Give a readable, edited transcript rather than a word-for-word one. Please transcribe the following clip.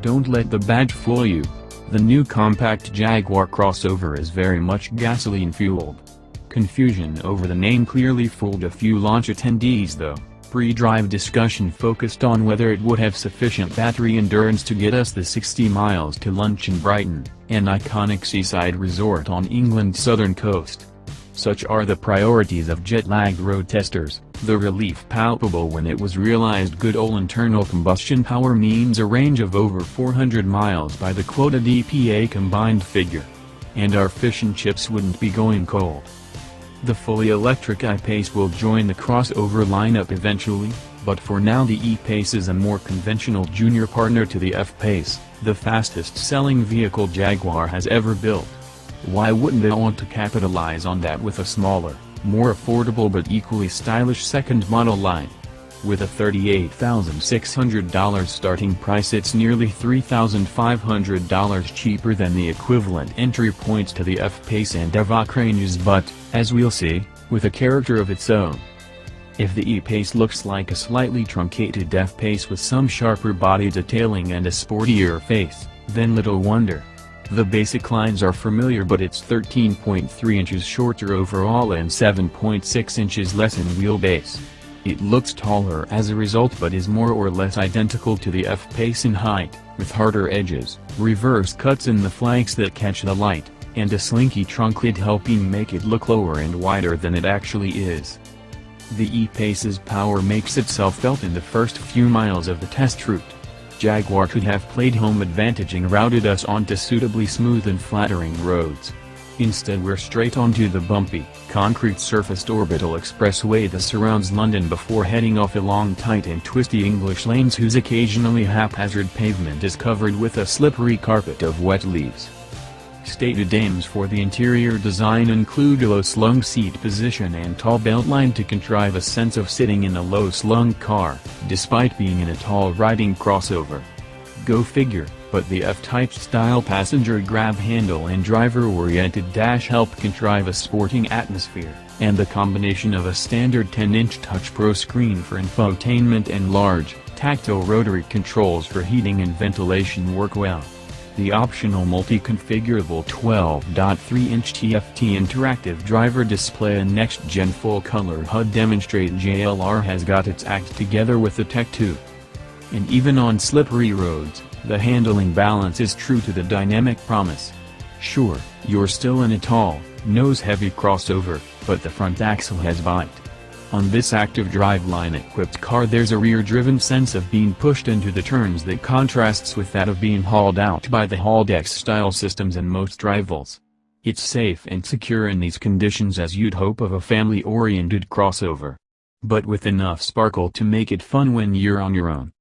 Don't let the badge fool you. The new compact Jaguar crossover is very much gasoline-fueled. Confusion over the name clearly fooled a few launch attendees though. Pre-drive discussion focused on whether it would have sufficient battery endurance to get us the 60 miles to lunch in Brighton, an iconic seaside resort on England's southern coast. Such are the priorities of jet-lagged road testers. The relief palpable when it was realized good old internal combustion power means a range of over 400 miles by the quoted EPA combined figure. And our fish and chips wouldn't be going cold. The fully electric F-Pace will join the crossover lineup eventually, but for now the F-Pace is a more conventional junior partner to the F-Pace, the fastest-selling vehicle Jaguar has ever built. Why wouldn't they want to capitalize on that with a smaller, more affordable but equally stylish second model line? With a $38,600 starting price, it's nearly $3,500 cheaper than the equivalent entry points to the F-Pace and Evoque ranges, but, as we'll see, with a character of its own. If the E-Pace looks like a slightly truncated F-Pace with some sharper body detailing and a sportier face, then little wonder. The basic lines are familiar, but it's 13.3 inches shorter overall and 7.6 inches less in wheelbase. It looks taller as a result but is more or less identical to the F-Pace in height, with harder edges, reverse cuts in the flanks that catch the light, and a slinky trunk lid helping make it look lower and wider than it actually is. The E-Pace's power makes itself felt in the first few miles of the test route. Jaguar could have played home advantage and routed us onto suitably smooth and flattering roads. Instead we're straight onto the bumpy, concrete-surfaced orbital expressway that surrounds London before heading off along tight and twisty English lanes whose occasionally haphazard pavement is covered with a slippery carpet of wet leaves. Stated aims for the interior design include a low-slung seat position and tall beltline to contrive a sense of sitting in a low-slung car, despite being in a tall riding crossover. Go figure, but the F-Type style passenger grab handle and driver-oriented dash help contrive a sporting atmosphere, and the combination of a standard 10-inch Touch Pro screen for infotainment and large, tactile rotary controls for heating and ventilation work well. The optional multi-configurable 12.3-inch TFT interactive driver display and next-gen full-color HUD demonstrate JLR has got its act together with the tech too. And even on slippery roads, the handling balance is true to the dynamic promise. Sure, you're still in a tall, nose-heavy crossover, but the front axle has bite. On this active driveline-equipped car there's a rear-driven sense of being pushed into the turns that contrasts with that of being hauled out by the Haldex-style systems in most rivals. It's safe and secure in these conditions as you'd hope of a family-oriented crossover. But with enough sparkle to make it fun when you're on your own.